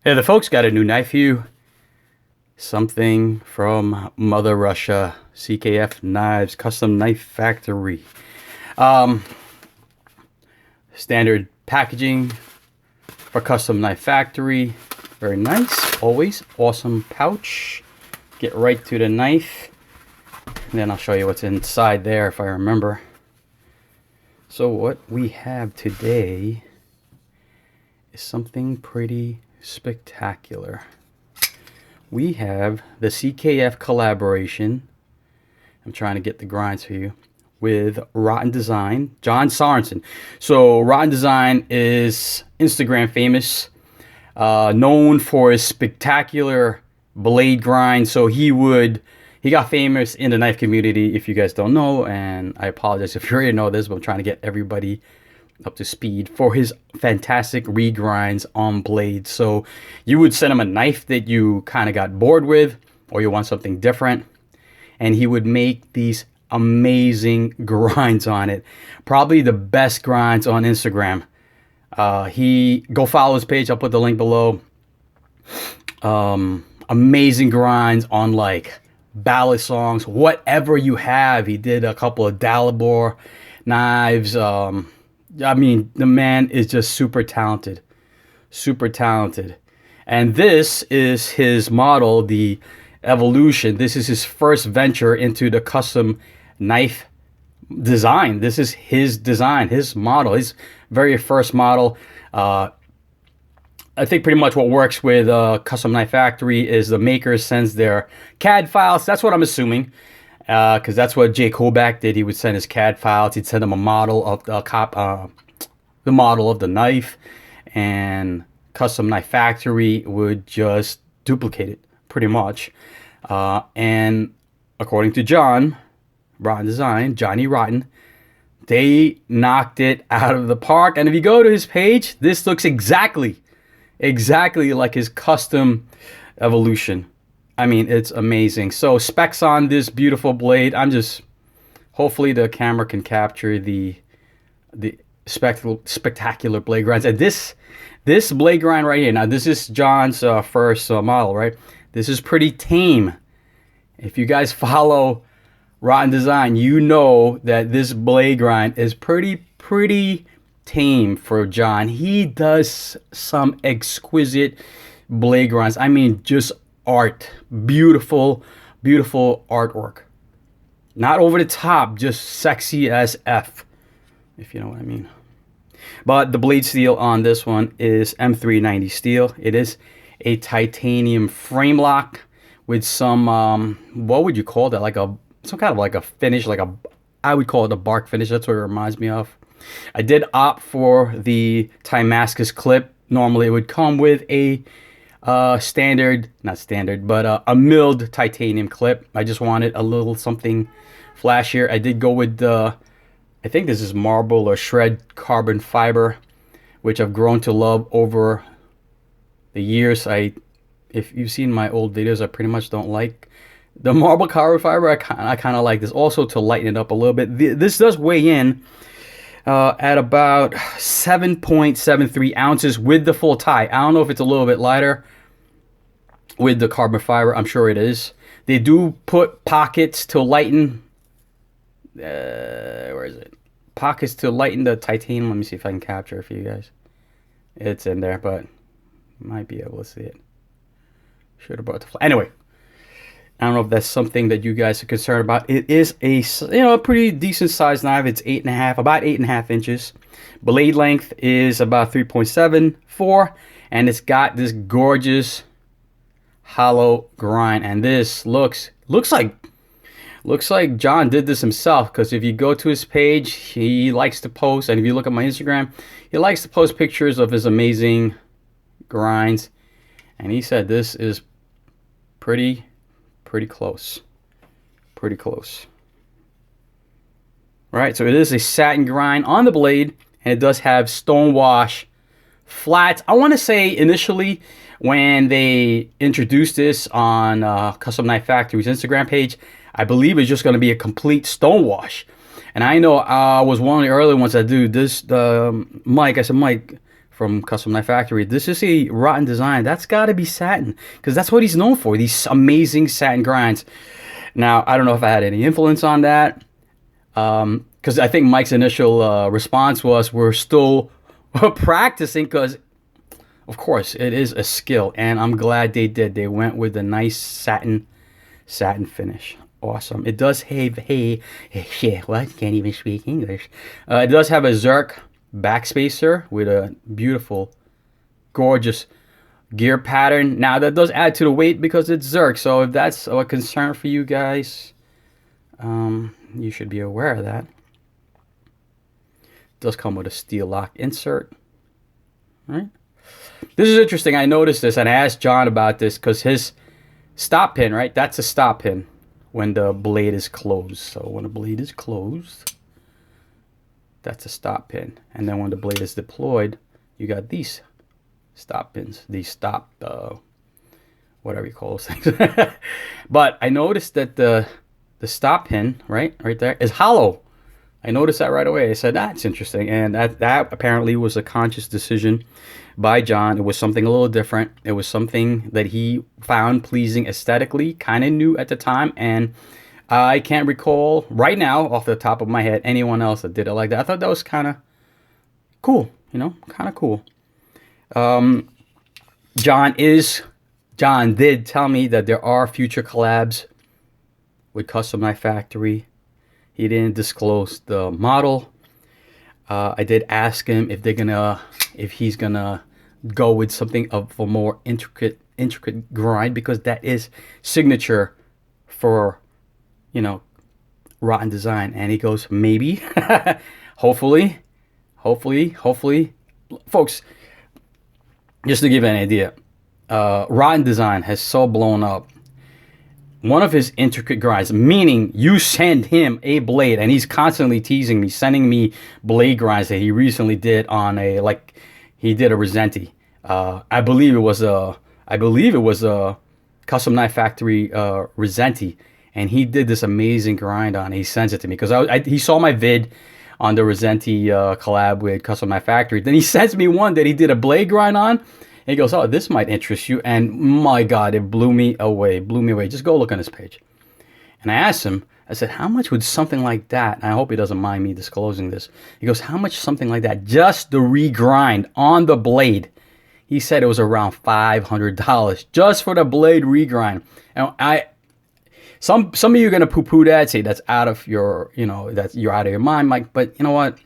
Hey, the folks got a new knife here. Something from Mother Russia, CKF Knives, Custom Knife Factory. Um, Standard packaging for Custom Knife Factory. Very nice, always. Awesome pouch. Get right to the knife. And then I'll show you what's inside there if I remember. So what we have today is something pretty spectacular. We have the CKF collaboration. I'm trying to get the grinds for you with Rotten Design, John Sorensen. So Rotten Design is Instagram famous, known for his spectacular blade grind. So he got famous in the knife community, if you guys don't know, and I apologize if you already know this, but I'm trying to get everybody up to speed for his fantastic regrinds on blades. So you would send him a knife that you kind of got bored with, or you want something different, and he would make these amazing grinds on it. Probably the best grinds on Instagram. Go follow his page. I'll put the link below. Amazing grinds on like ballad songs, whatever you have. He did a couple of Dalibor knives. I mean, the man is just super talented. Super talented. And this is his model, the Evolution. This is his first venture into the custom knife design. This is his design, his model, his very first model. I think pretty much what works with Custom Knife Factory is the maker sends their CAD files. That's what I'm assuming. Because that's what Jay Kobach did. He would send his CAD files. He'd send them a model of the model of the knife, and Custom Knife Factory would just duplicate it pretty much. And according to John Rotten Design, Johnny Rotten, they knocked it out of the park. And if you go to his page, this looks exactly like his custom Evolution. I mean, it's amazing. So specs on this beautiful blade. Hopefully the camera can capture the spectacular blade grinds. And this blade grind right here. Now this is John's first model, right? This is pretty tame. If you guys follow Rotten Design, you know that this blade grind is pretty tame for John. He does some exquisite blade grinds. I mean, just art. Beautiful artwork. Not over the top, just sexy as F, if you know what I mean. But the blade steel on this one is M390 steel. It is a titanium frame lock with some what would you call that? Some kind of like a finish, I would call it a bark finish. That's what it reminds me of. I did opt for the Damascus clip. Normally it would come with a not standard, but a milled titanium clip. I just wanted a little something flashier. I did go with I think this is marble or shred carbon fiber, which I've grown to love over the years. If you've seen my old videos, I pretty much don't like the marble carbon fiber. I kind of like this also to lighten it up a little bit. This does weigh in at about 7.73 ounces with the full tie. I don't know if it's a little bit lighter with the carbon fiber. I'm sure it is. They do put pockets to lighten. Where is it? Pockets to lighten the titanium. Let me see if I can capture it for you guys. It's in there, but you might be able to see it. Should have brought the flag. Anyway, I don't know if that's something that you guys are concerned about. It is a pretty decent sized knife. It's about 8.5 inches. Blade length is about 3.74, and it's got this gorgeous hollow grind. And this looks like John did this himself, because if you go to his page, he likes to post, and if you look at my Instagram, he likes to post pictures of his amazing grinds. And he said this is pretty close. Pretty close. Right, so it is a satin grind on the blade, and it does have stone wash flats. I want to say initially when they introduced this on Custom Knife Factory's Instagram page, I believe it's just going to be a complete stone wash. And I know I was one of the early ones that do this. Mike, I said, Mike, from Custom Knife Factory. This is a Rotten design. That's got to be Satin, because that's what he's known for, these amazing satin grinds. Now, I don't know if I had any influence on that, because I think Mike's initial response was, we're still practicing, because, of course, it is a skill, and I'm glad they did. They went with a nice satin finish. Awesome. It does have, what? Can't even speak English. It does have a Zerk backspacer with a beautiful, gorgeous gear pattern. Now, that does add to the weight because it's Zerk, so if that's a concern for you guys, you should be aware of that. It does come with a steel lock insert. All right. This is interesting. I noticed this, and I asked John about this, because his stop pin, right? That's a stop pin when the blade is closed. So when the blade is closed, that's a stop pin. And then when the blade is deployed, you got these stop pins. These stop, whatever you call those things. But I noticed that the stop pin, right there, is hollow. I noticed that right away. I said, that's interesting. And that apparently was a conscious decision by John. It was something a little different. It was something that he found pleasing aesthetically, kind of new at the time. And I can't recall right now off the top of my head anyone else that did it like that. I thought that was kind of cool, you know, kind of cool. John did tell me that there are future collabs with Custom Knife Factory. He didn't disclose the model. I did ask him if he's gonna go with something of a more intricate grind, because that is signature for, you know, Rotten design. And he goes, maybe, hopefully, folks. Just to give you an idea, Rotten design has so blown up. One of his intricate grinds, meaning you send him a blade, and he's constantly teasing me, sending me blade grinds that he recently did on he did a Resenti. I believe it was a Custom Knife Factory Resenti, and he did this amazing grind on it. He sends it to me because he saw my vid on the Resenti collab with Custom Knife Factory. Then he sends me one that he did a blade grind on. And he goes, oh, this might interest you. And my God, it blew me away. Just go look on his page. And I asked him, I said, how much would something like that, and I hope he doesn't mind me disclosing this. He goes, how much something like that, just the regrind on the blade? He said it was around $500 just for the blade regrind. And some of you are going to poo-poo that, say that's out of your, that you're out of your mind, Mike. But you know what?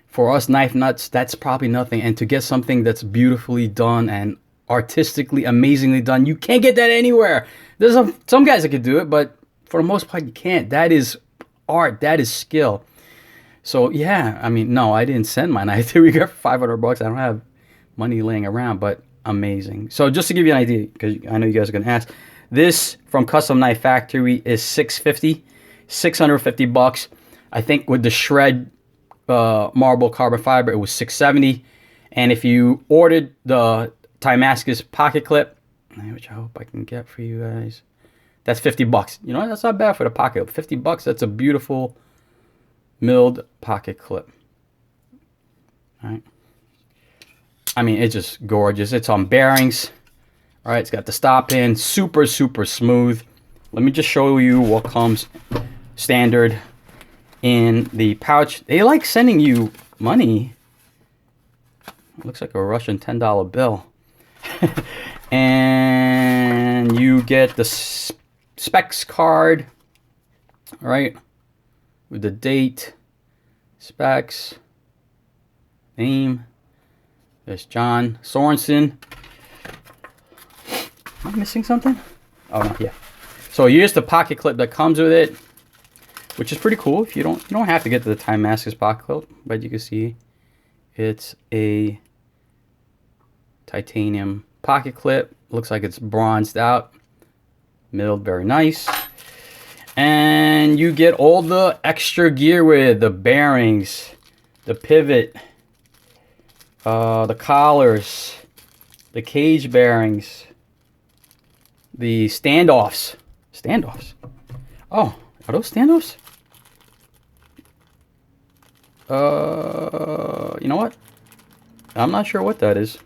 For us knife nuts, that's probably nothing. And to get something that's beautifully done and artistically, amazingly done, you can't get that anywhere. There's some guys that could do it, but for the most part, you can't. That is art. That is skill. So yeah, I mean, no, I didn't send my knife to Riga for $500. I don't have money laying around, but amazing. So just to give you an idea, because I know you guys are gonna ask, this from Custom Knife Factory is $650. I think with the shred marble carbon fiber, it was $670. And if you ordered the Damascus pocket clip, which I hope I can get for you guys, that's $50. You know, that's not bad for the pocket. $50, that's a beautiful milled pocket clip. All right. I mean, it's just gorgeous. It's on bearings. All right, it's got the stop in, super smooth. Let me just show you what comes standard in the pouch. They like sending you money. It looks like a Russian $10 bill. And you get the specs card, all right, with the date, specs, name. There's John Sorensen. Am I missing something? Oh no, yeah. So here's the pocket clip that comes with it, which is pretty cool. If you don't have to get the Damascus pocket clip, but you can see it's a titanium pocket clip. Looks like it's bronzed out, milled very nice. And you get all the extra gear with the bearings, the pivot, the collars, the cage bearings, the standoffs. Oh, are those standoffs? You know what? I'm not sure what that is.